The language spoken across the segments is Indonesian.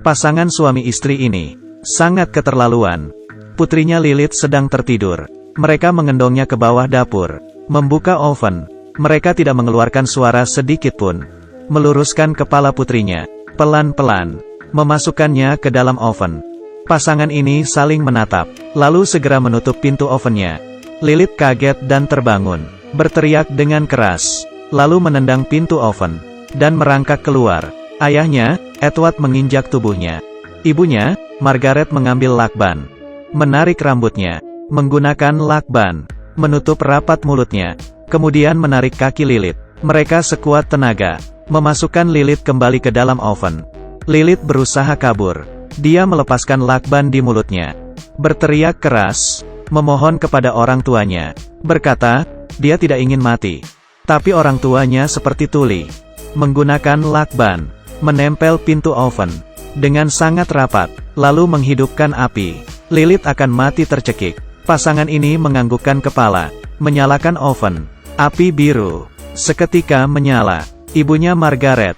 Pasangan suami istri ini sangat keterlaluan. Putrinya Lilith sedang tertidur. Mereka mengendongnya ke bawah dapur, membuka oven. Mereka tidak mengeluarkan suara sedikit pun. Meluruskan kepala putrinya, pelan-pelan, memasukkannya ke dalam oven. Pasangan ini saling menatap, lalu segera menutup pintu ovennya. Lilith kaget dan terbangun, berteriak dengan keras, lalu menendang pintu oven, dan merangkak keluar. Ayahnya, Edward, menginjak tubuhnya. Ibunya, Margaret, mengambil lakban, menarik rambutnya, menggunakan lakban, menutup rapat mulutnya, kemudian menarik kaki Lilith. Mereka sekuat tenaga, memasukkan Lilith kembali ke dalam oven. Lilith berusaha kabur. Dia melepaskan lakban di mulutnya, berteriak keras, memohon kepada orang tuanya, berkata, dia tidak ingin mati. Tapi orang tuanya seperti tuli, menggunakan lakban, menempel pintu oven dengan sangat rapat, lalu menghidupkan api. Lilith akan mati tercekik. Pasangan ini menganggukkan kepala, menyalakan oven. Api biru seketika menyala. Ibunya Margaret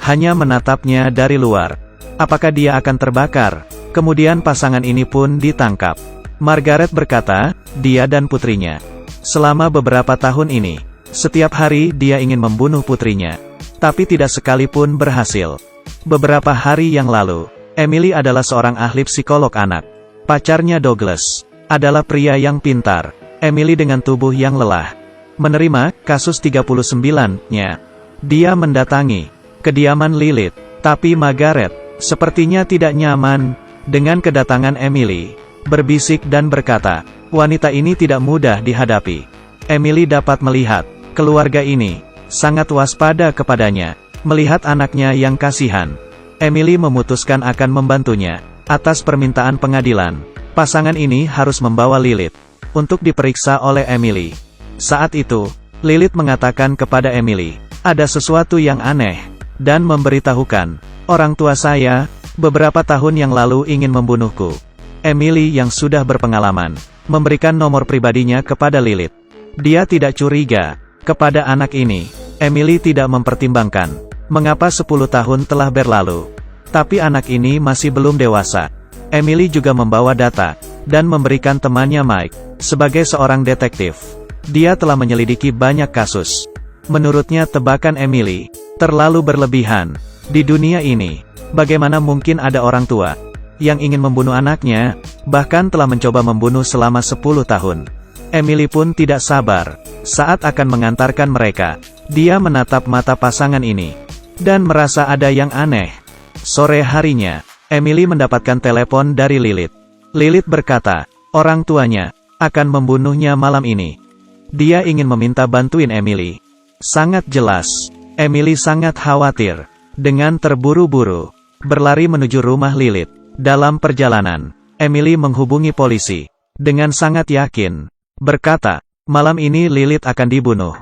hanya menatapnya dari luar. Apakah dia akan terbakar? Kemudian pasangan ini pun ditangkap. Margaret berkata, dia dan putrinya. Selama beberapa tahun ini, setiap hari dia ingin membunuh putrinya. Tapi tidak sekalipun berhasil. Beberapa hari yang lalu, Emily adalah seorang ahli psikolog anak. Pacarnya Douglas adalah pria yang pintar. Emily dengan tubuh yang lelah menerima kasus 39-nya. Dia mendatangi kediaman Lilith, tapi Margaret sepertinya tidak nyaman dengan kedatangan Emily. Berbisik dan berkata, wanita ini tidak mudah dihadapi. Emily dapat melihat keluarga ini sangat waspada kepadanya, melihat anaknya yang kasihan. Emily memutuskan akan membantunya. Atas permintaan pengadilan, pasangan ini harus membawa Lilith untuk diperiksa oleh Emily. Saat itu, Lilith mengatakan kepada Emily, ada sesuatu yang aneh, dan memberitahukan, orang tua saya, beberapa tahun yang lalu ingin membunuhku. Emily yang sudah berpengalaman, memberikan nomor pribadinya kepada Lilith. Dia tidak curiga kepada anak ini. Emily tidak mempertimbangkan mengapa 10 tahun telah berlalu, tapi anak ini masih belum dewasa. Emily juga membawa data, dan memberikan temannya Mike, sebagai seorang detektif. Dia telah menyelidiki banyak kasus. Menurutnya tebakan Emily terlalu berlebihan. Di dunia ini, bagaimana mungkin ada orang tua yang ingin membunuh anaknya, bahkan telah mencoba membunuh selama 10 tahun. Emily pun tidak sabar saat akan mengantarkan mereka. Dia menatap mata pasangan ini, dan merasa ada yang aneh. Sore harinya, Emily mendapatkan telepon dari Lilith. Lilith berkata, orang tuanya akan membunuhnya malam ini. Dia ingin meminta bantuin Emily. Sangat jelas, Emily sangat khawatir. Dengan terburu-buru, berlari menuju rumah Lilith. Dalam perjalanan, Emily menghubungi polisi. Dengan sangat yakin, berkata, malam ini Lilith akan dibunuh.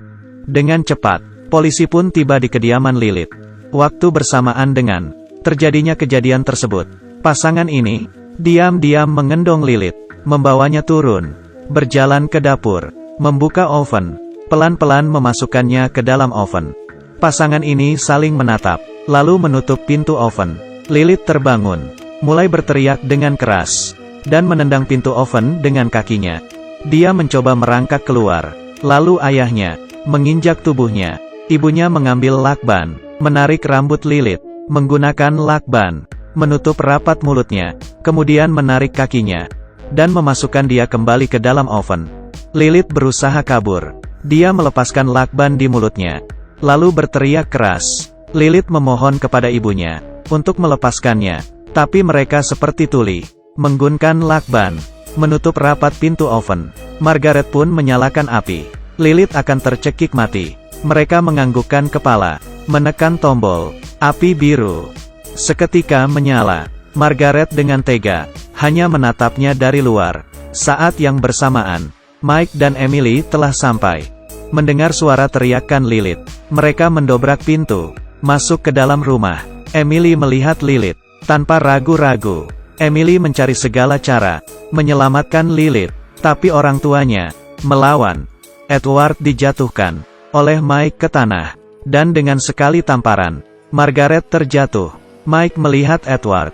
Dengan cepat, polisi pun tiba di kediaman Lilith. Waktu bersamaan dengan terjadinya kejadian tersebut, pasangan ini diam-diam mengendong Lilith, membawanya turun, berjalan ke dapur, membuka oven, pelan-pelan memasukkannya ke dalam oven. Pasangan ini saling menatap, lalu menutup pintu oven. Lilith terbangun, mulai berteriak dengan keras, dan menendang pintu oven dengan kakinya. Dia mencoba merangkak keluar, lalu ayahnya menginjak tubuhnya. Ibunya mengambil lakban, menarik rambut Lilith, menggunakan lakban, menutup rapat mulutnya, kemudian menarik kakinya, dan memasukkan dia kembali ke dalam oven. Lilith berusaha kabur. Dia melepaskan lakban di mulutnya, lalu berteriak keras. Lilith memohon kepada ibunya untuk melepaskannya, tapi mereka seperti tuli, menggunakan lakban, menutup rapat pintu oven. Margaret pun menyalakan api. Lilith akan tercekik mati. Mereka menganggukkan kepala, menekan tombol. Api biru seketika menyala. Margaret dengan tega hanya menatapnya dari luar. Saat yang bersamaan, Mike dan Emily telah sampai. Mendengar suara teriakan Lilith, mereka mendobrak pintu, masuk ke dalam rumah. Emily melihat Lilith tanpa ragu-ragu. Emily mencari segala cara menyelamatkan Lilith, tapi orang tuanya melawan. Edward dijatuhkan oleh Mike ke tanah, dan dengan sekali tamparan, Margaret terjatuh. Mike melihat Edward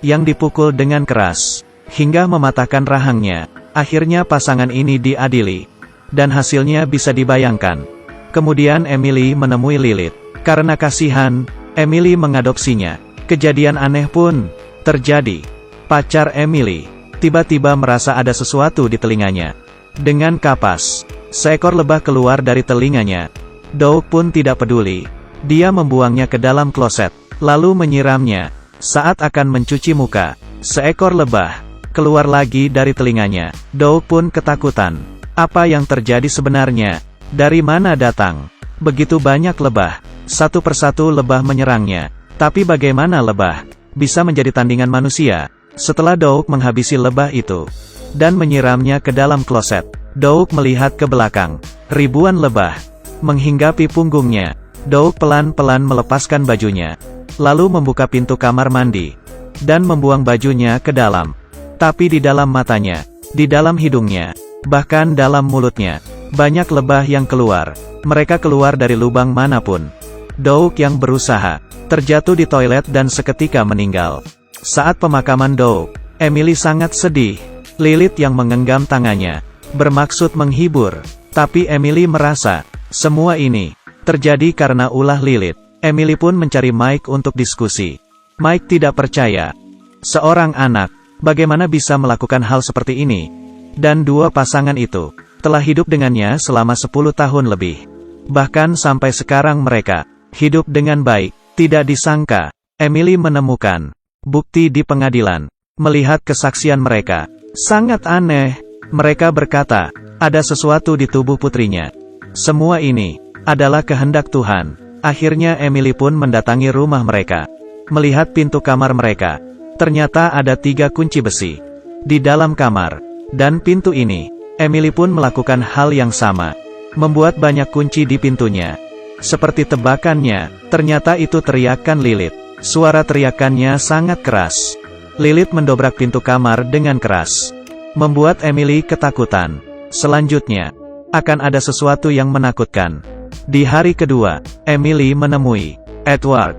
yang dipukul dengan keras hingga mematahkan rahangnya. Akhirnya pasangan ini diadili. Dan hasilnya bisa dibayangkan. Kemudian Emily menemui Lilith. Karena kasihan, Emily mengadopsinya. Kejadian aneh pun terjadi. Pacar Emily tiba-tiba merasa ada sesuatu di telinganya. Dengan kapas, seekor lebah keluar dari telinganya. Doug pun tidak peduli. Dia membuangnya ke dalam kloset, lalu menyiramnya. Saat akan mencuci muka, seekor lebah keluar lagi dari telinganya. Doug pun ketakutan. Apa yang terjadi sebenarnya? Dari mana datang begitu banyak lebah? Satu persatu lebah menyerangnya. Tapi bagaimana lebah bisa menjadi tandingan manusia? Setelah Doug menghabisi lebah itu dan menyiramnya ke dalam kloset, Doug melihat ke belakang. Ribuan lebah menghinggapi punggungnya. Doug pelan-pelan melepaskan bajunya, lalu membuka pintu kamar mandi, dan membuang bajunya ke dalam. Tapi di dalam matanya, di dalam hidungnya, bahkan dalam mulutnya, banyak lebah yang keluar. Mereka keluar dari lubang manapun. Doug yang berusaha, terjatuh di toilet dan seketika meninggal. Saat pemakaman Doug, Emily sangat sedih. Lilith yang menggenggam tangannya, bermaksud menghibur. Tapi Emily merasa, semua ini terjadi karena ulah Lilith. Emily pun mencari Mike untuk diskusi. Mike tidak percaya. Seorang anak, bagaimana bisa melakukan hal seperti ini? Dan dua pasangan itu telah hidup dengannya selama 10 tahun lebih. Bahkan sampai sekarang mereka hidup dengan baik. Tidak disangka, Emily menemukan bukti di pengadilan. Melihat kesaksian mereka, sangat aneh. Mereka berkata, ada sesuatu di tubuh putrinya. Semua ini adalah kehendak Tuhan. Akhirnya Emily pun mendatangi rumah mereka. Melihat pintu kamar mereka, ternyata ada 3 kunci besi di dalam kamar. Dan pintu ini, Emily pun melakukan hal yang sama. Membuat banyak kunci di pintunya. Seperti tebakannya, ternyata itu teriakan Lilith. Suara teriakannya sangat keras. Lilith mendobrak pintu kamar dengan keras. Membuat Emily ketakutan. Selanjutnya, akan ada sesuatu yang menakutkan. Di hari kedua, Emily menemui Edward.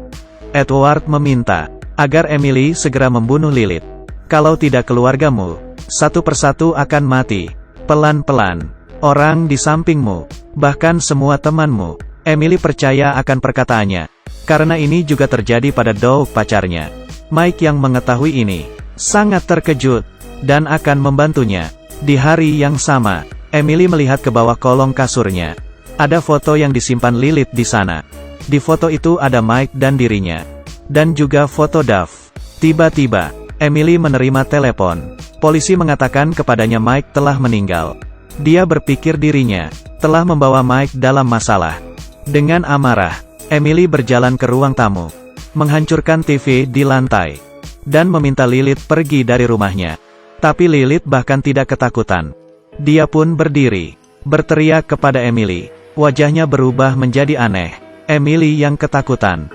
Edward meminta agar Emily segera membunuh Lilith. Kalau tidak keluargamu, satu persatu akan mati. Pelan-pelan. Orang di sampingmu, bahkan semua temanmu. Emily percaya akan perkataannya. Karena ini juga terjadi pada Doug pacarnya. Mike yang mengetahui ini, sangat terkejut, dan akan membantunya. Di hari yang sama, Emily melihat ke bawah kolong kasurnya. Ada foto yang disimpan Lilith di sana. Di foto itu ada Mike dan dirinya. Dan juga foto Duff. Tiba-tiba, Emily menerima telepon. Polisi mengatakan kepadanya Mike telah meninggal. Dia berpikir dirinya telah membawa Mike dalam masalah. Dengan amarah, Emily berjalan ke ruang tamu, menghancurkan TV di lantai, dan meminta Lilith pergi dari rumahnya. Tapi Lilith bahkan tidak ketakutan. Dia pun berdiri, berteriak kepada Emily. Wajahnya berubah menjadi aneh. Emily yang ketakutan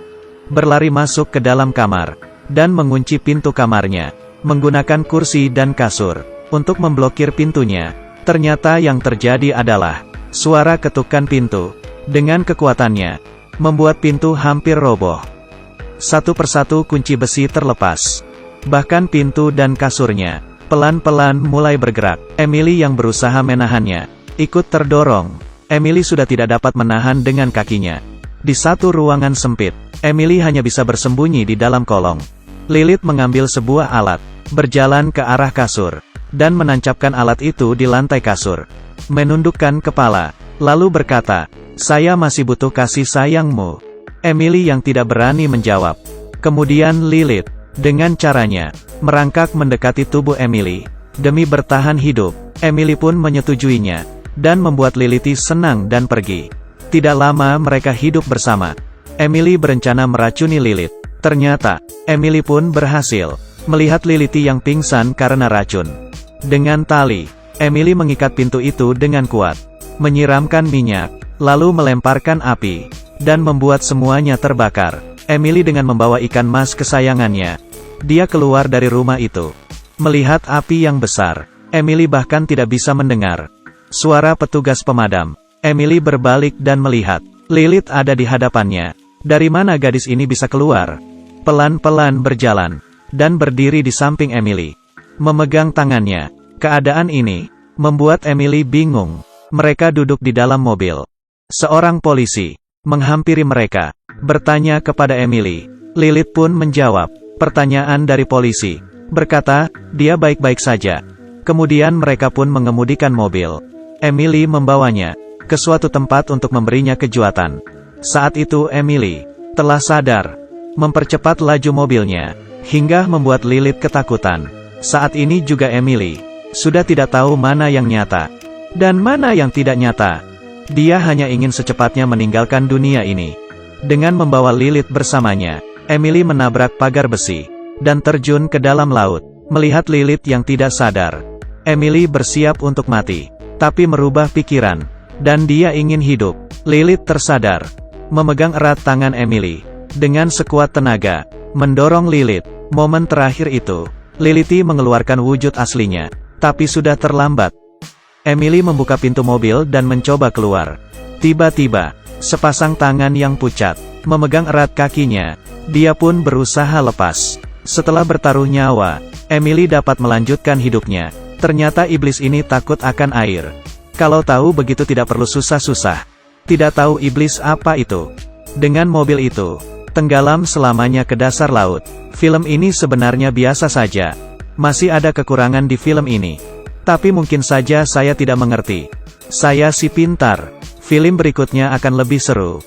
berlari masuk ke dalam kamar, dan mengunci pintu kamarnya, menggunakan kursi dan kasur untuk memblokir pintunya. Ternyata yang terjadi adalah suara ketukan pintu. Dengan kekuatannya, membuat pintu hampir roboh. Satu persatu kunci besi terlepas. Bahkan pintu dan kasurnya pelan-pelan mulai bergerak. Emily yang berusaha menahannya ikut terdorong. Emily sudah tidak dapat menahan dengan kakinya. Di satu ruangan sempit, Emily hanya bisa bersembunyi di dalam kolong. Lilith mengambil sebuah alat, berjalan ke arah kasur, dan menancapkan alat itu di lantai kasur. Menundukkan kepala, lalu berkata, "Saya masih butuh kasih sayangmu." Emily yang tidak berani menjawab. Kemudian Lilith, dengan caranya, merangkak mendekati tubuh Emily. Demi bertahan hidup, Emily pun menyetujuinya, dan membuat Lilith senang dan pergi. Tidak lama mereka hidup bersama. Emily berencana meracuni Lilith. Ternyata, Emily pun berhasil melihat Lilith yang pingsan karena racun. Dengan tali, Emily mengikat pintu itu dengan kuat, menyiramkan minyak, lalu melemparkan api, dan membuat semuanya terbakar. Emily dengan membawa ikan mas kesayangannya. Dia keluar dari rumah itu. Melihat api yang besar, Emily bahkan tidak bisa mendengar suara petugas pemadam. Emily berbalik dan melihat Lilith ada di hadapannya. Dari mana gadis ini bisa keluar? pelan-pelan berjalan, dan berdiri di samping Emily. Memegang tangannya. Keadaan ini membuat Emily bingung. Mereka duduk di dalam mobil. Seorang polisi menghampiri mereka, bertanya kepada Emily. Lilith pun menjawab pertanyaan dari polisi, berkata, dia baik-baik saja. Kemudian mereka pun mengemudikan mobil. Emily membawanya ke suatu tempat untuk memberinya kejutan. Saat itu Emily telah sadar, mempercepat laju mobilnya, hingga membuat Lilith ketakutan. Saat ini juga Emily sudah tidak tahu mana yang nyata, dan mana yang tidak nyata. Dia hanya ingin secepatnya meninggalkan dunia ini. Dengan membawa Lilith bersamanya, Emily menabrak pagar besi, dan terjun ke dalam laut. Melihat Lilith yang tidak sadar, Emily bersiap untuk mati, tapi merubah pikiran, dan dia ingin hidup. Lilith tersadar, memegang erat tangan Emily, dengan sekuat tenaga, mendorong Lilith. Momen terakhir itu, Lilith mengeluarkan wujud aslinya, tapi sudah terlambat. Emily membuka pintu mobil dan mencoba keluar. Tiba-tiba, sepasang tangan yang pucat memegang erat kakinya. Dia pun berusaha lepas. Setelah bertaruh nyawa, Emily dapat melanjutkan hidupnya. Ternyata iblis ini takut akan air. Kalau tahu begitu tidak perlu susah-susah. Tidak tahu iblis apa itu. Dengan mobil itu, tenggelam selamanya ke dasar laut. Film ini sebenarnya biasa saja. Masih ada kekurangan di film ini. Tapi mungkin saja saya tidak mengerti. Saya si pintar. Film berikutnya akan lebih seru.